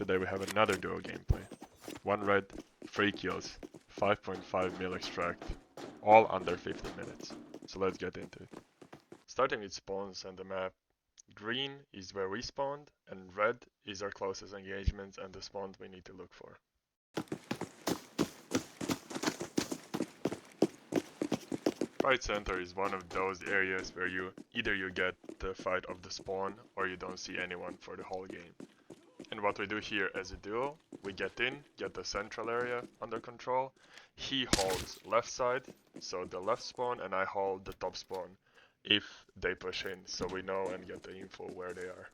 Today we have another duo gameplay. 1 red, 3 kills, 5.5 mil extract, all under 15 minutes. So let's get into it. Starting with spawns and the map, green is where we spawned, and red is our closest engagement and the spawn we need to look for. Right center is one of those areas where either you get the fight of the spawn or you don't see anyone for the whole game. And what we do here as a duo, we get in, get the central area under control. He holds left side, so the left spawn, and I hold the top spawn if they push in, so we know and get the info where they are.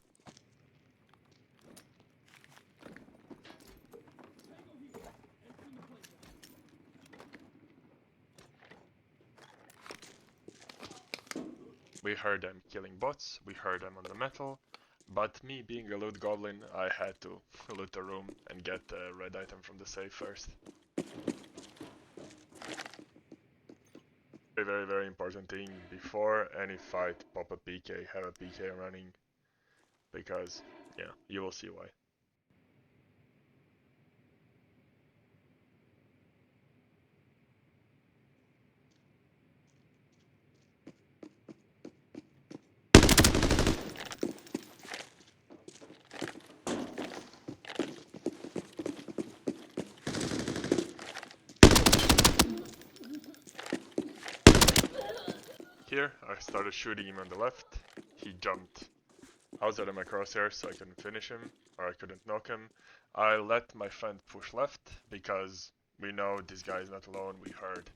We heard them killing bots, we heard them on the metal, but me being a loot goblin, I had to loot the room and get the red item from the safe first. Very important thing, before any fight, pop a PK, have a PK running, because, yeah, you will see why. Here, I started shooting him on the left, he jumped outside of my crosshair so I couldn't finish him, or I couldn't knock him. I let my friend push left, because we know this guy is not alone, we heard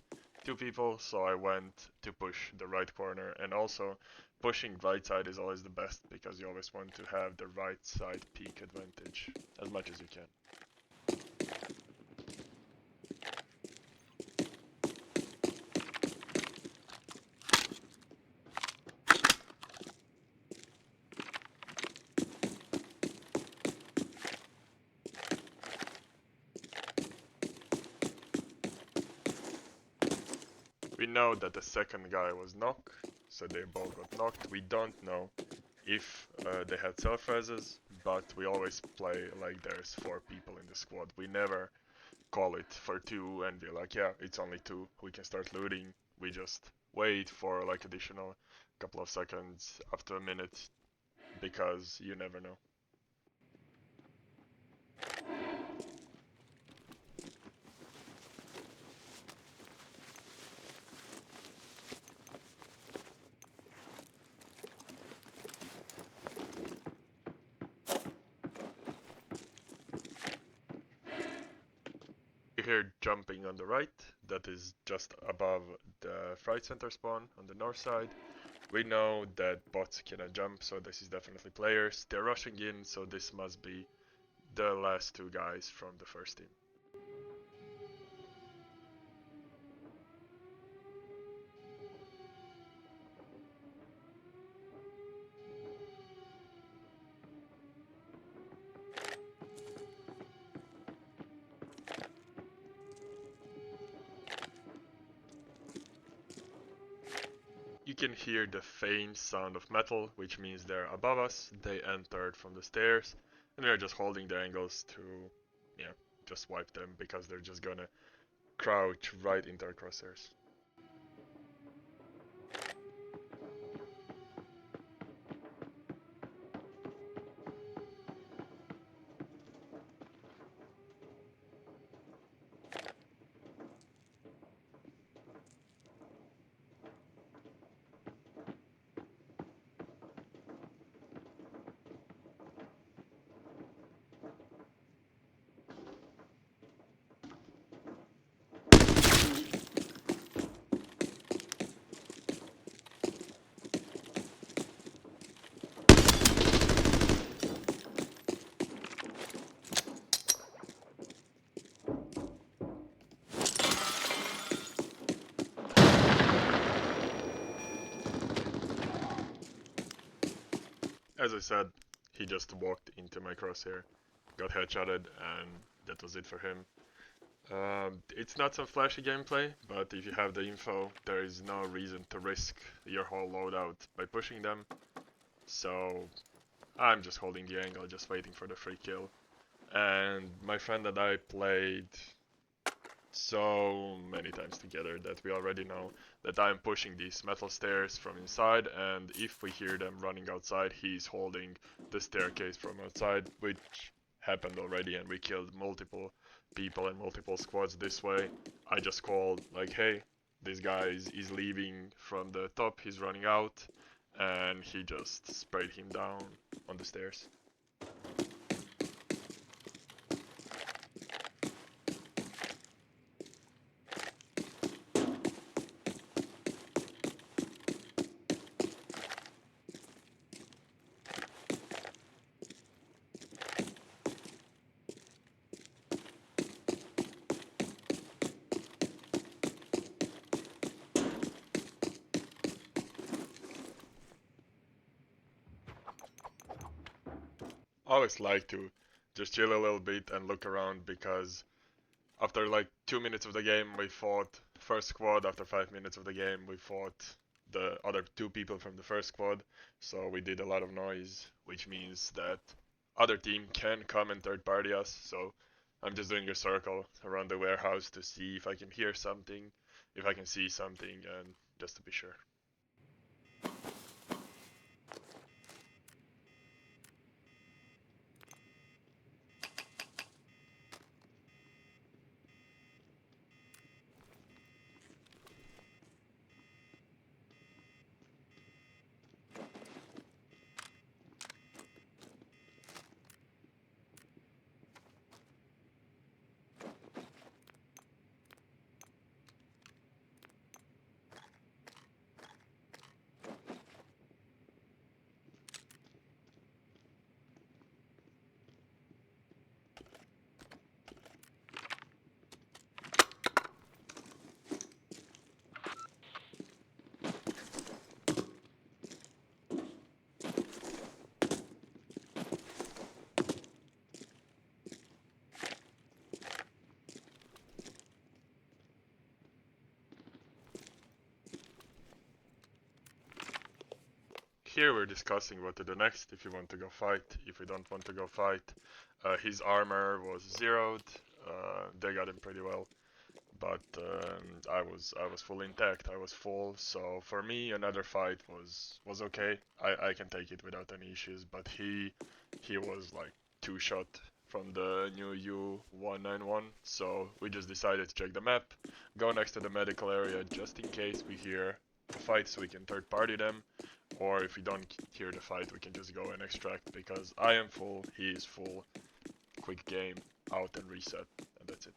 2 people, so I went to push the right corner, and also pushing right side is always the best, because you always want to have the right side peak advantage, as much as you can. We know that the second guy was knocked, so they both got knocked. We don't know if they had self-reses, but we always play like there's 4 people in the squad. We never call it for 2 and be like, yeah, it's only 2, we can start looting. We just wait for like additional couple of seconds, up to a minute, because you never know. You hear jumping on the right, that is just above the right center spawn on the north side. We know that bots cannot jump, so this is definitely players. They're rushing in, so this must be the last 2 guys from the first team. You can hear the faint sound of metal, which means they're above us. They entered from the stairs, and we're just holding the angles to, yeah, just wipe them, because they're just gonna crouch right into our crosshairs. As I said, he just walked into my crosshair, got headshotted, and that was it for him. It's not some flashy gameplay, but if you have the info, there is no reason to risk your whole loadout by pushing them. So I'm just holding the angle, just waiting for the free kill, and my friend and I played so many times together that we already know that I'm pushing these metal stairs from inside, and if we hear them running outside, he's holding the staircase from outside, which happened already, and we killed multiple people and multiple squads this way. I just called like, hey, this guy is leaving from the top, he's running out, and he just sprayed him down on the stairs. I always like to just chill a little bit and look around because after like 2 minutes of the game we fought first squad, after 5 minutes of the game we fought the other two people from the first squad, so we did a lot of noise, which means that other team can come and third party us, so I'm just doing a circle around the warehouse to see if I can hear something, if I can see something, and just to be sure. Here we're discussing what to do next, if you want to go fight, if we don't want to go fight. His armor was zeroed, they got him pretty well, but I was full intact, I was full, so for me another fight was okay. I can take it without any issues, but he was like two shot from the new U191, so we just decided to check the map, go next to the medical area just in case we hear a fight so we can third party them, or if we don't hear the fight, we can just go and extract because I am full, he is full. Quick game, out and reset, and that's it.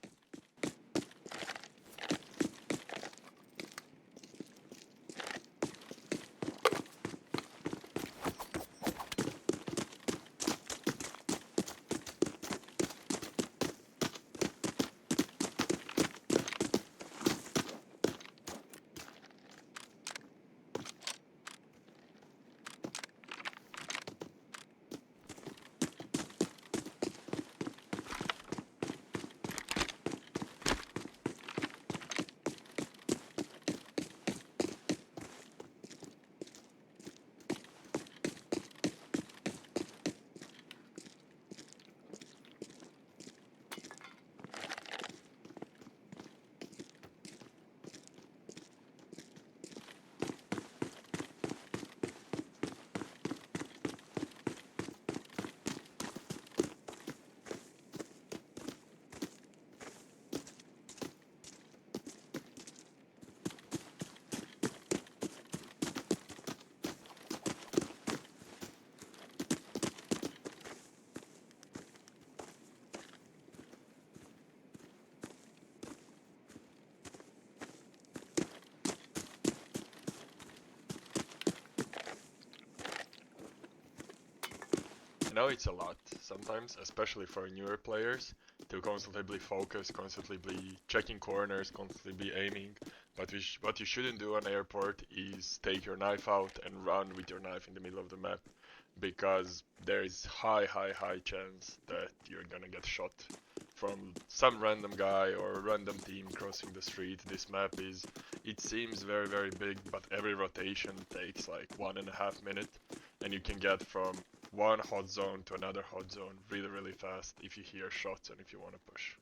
I know it's a lot sometimes, especially for newer players, to constantly focus, constantly be checking corners, constantly be aiming. But what you shouldn't do on airport is take your knife out and run with your knife in the middle of the map, because there is high chance that you're gonna get shot from some random guy or random team crossing the street. This map it seems very big, but every rotation takes like 1.5 minutes, and you can get from one hot zone to another hot zone really fast if you hear shots and if you want to push.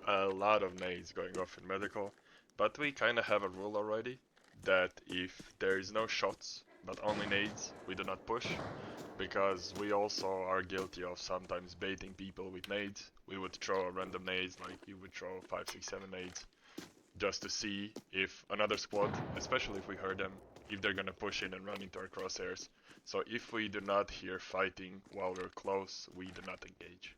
A lot of nades going off in medical, but we kind of have a rule already that if there is no shots but only nades, we do not push, because we also are guilty of sometimes baiting people with nades. We would throw random nades, like you would throw 5, 6, 7 nades, just to see if another squad, especially if we heard them, if they're gonna push in and run into our crosshairs. So if we do not hear fighting while we're close, we do not engage.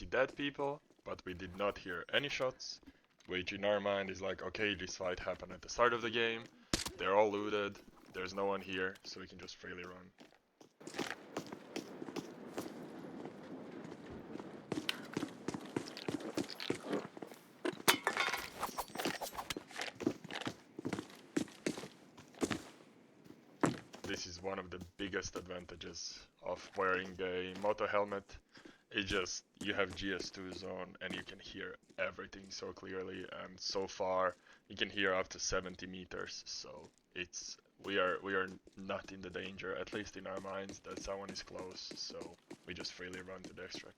Dead people, but we did not hear any shots, which in our mind is like, okay, this fight happened at the start of the game, they're all looted, there's no one here, so we can just freely run. This is one of the biggest advantages of wearing a moto helmet. It's just, you have GS2 zone and you can hear everything so clearly, and so far you can hear up to 70 meters, so we are not in the danger, at least in our minds, that someone is close, so we just freely run to the extract.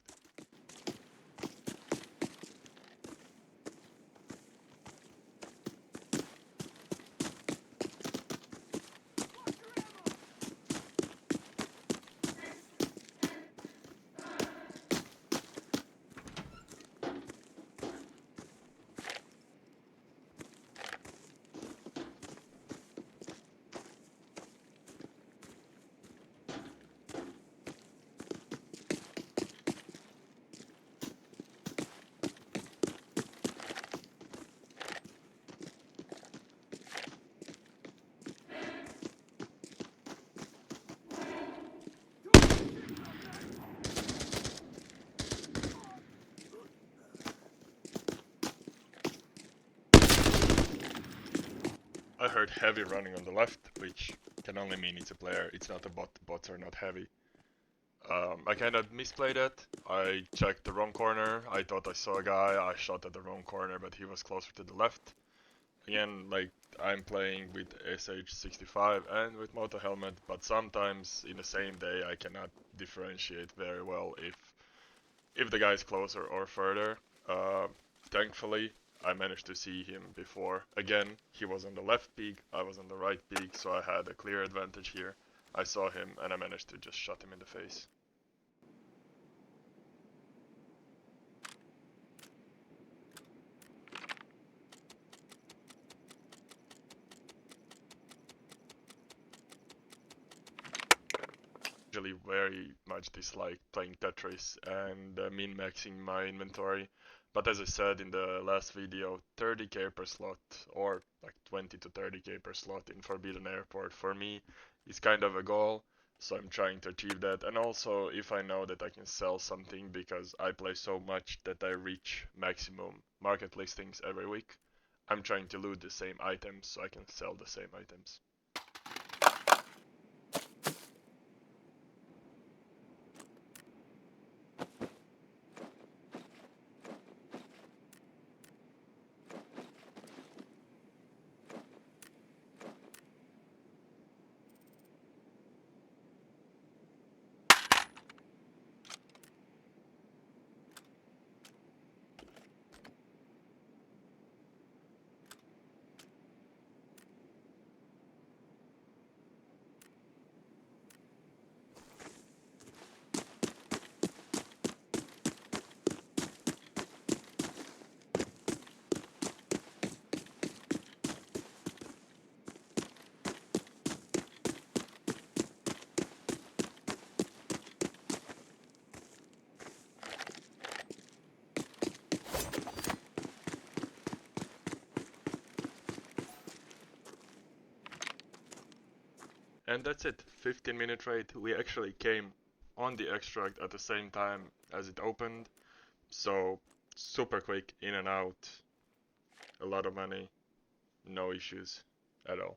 I heard heavy running on the left, which can only mean it's a player, it's not a bot, the bots are not heavy. I kinda misplayed it, I checked the wrong corner, I thought I saw a guy, I shot at the wrong corner, but he was closer to the left. Again, like, I'm playing with SH65 and with Moto Helmet, but sometimes in the same day I cannot differentiate very well if the guy is closer or further. Thankfully, I managed to see him before. Again, he was on the left peak, I was on the right peak, so I had a clear advantage here. I saw him and I managed to just shot him in the face. Usually very much dislike playing Tetris and min-maxing my inventory. But as I said in the last video, 30k per slot, or like 20 to 30k per slot in Forbidden Airport for me is kind of a goal, so I'm trying to achieve that. And also, if I know that I can sell something because I play so much that I reach maximum market listings every week, I'm trying to loot the same items so I can sell the same items. And that's it, 15-minute raid. We actually came on the extract at the same time as it opened, so super quick, in and out, a lot of money, no issues at all.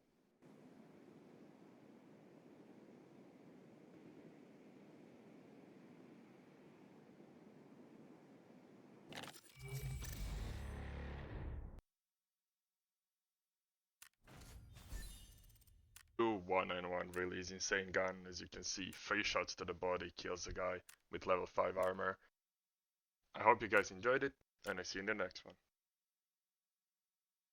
Two 191 really is insane gun, as you can see, 3 shots to the body kills the guy with level 5 armor. I hope you guys enjoyed it, and I see you in the next one.